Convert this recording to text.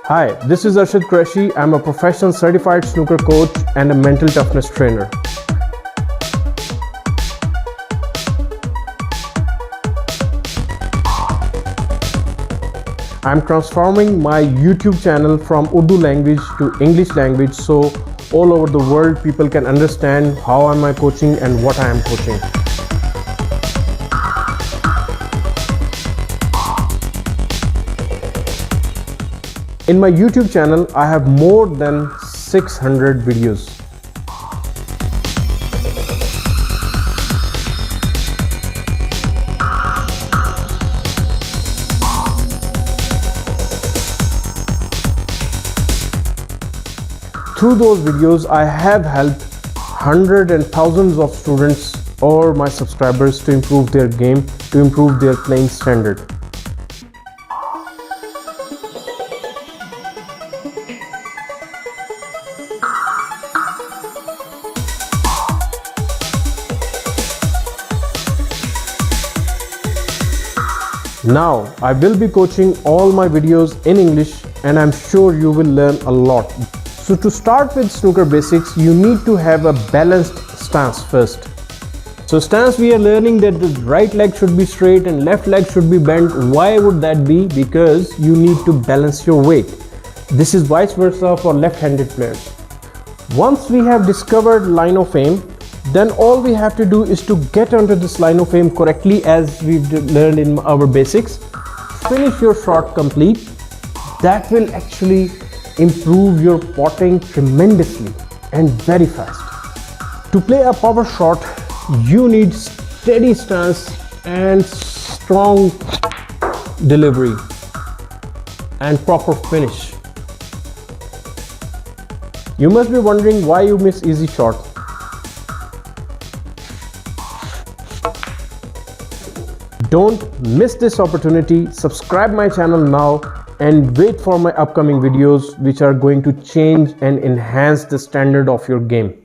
Hi, this is ارشد قریشی. I'm a professional certified snooker coach and a mental toughness trainer. I'm transforming my YouTube channel from Urdu language to English language so all over the world people can understand how am I coaching and what I am coaching. In my YouTube channel, I have more than 600 videos. Through those videos, I have helped hundreds and thousands of students or my subscribers to improve their game, to improve their playing standard. Now, I will be coaching all my videos in English and I'm sure you will learn a lot. So to start with snooker basics, you need to have a balanced stance first. So stance, we are learning that the right leg should be straight and left leg should be bent. Why would that be? Because you need to balance your weight. This is vice versa for left-handed players. Once we have discovered line of aim, then all we have to do is to get onto this line of aim correctly as we've learned in our basics. Finish your shot complete. That will actually improve your potting tremendously and very fast. To play a power shot, you need steady stance and strong delivery and proper finish. You must be wondering why you miss easy shot. Don't miss this opportunity. Subscribe my channel now and wait for my upcoming videos which are going to change and enhance the standard of your game.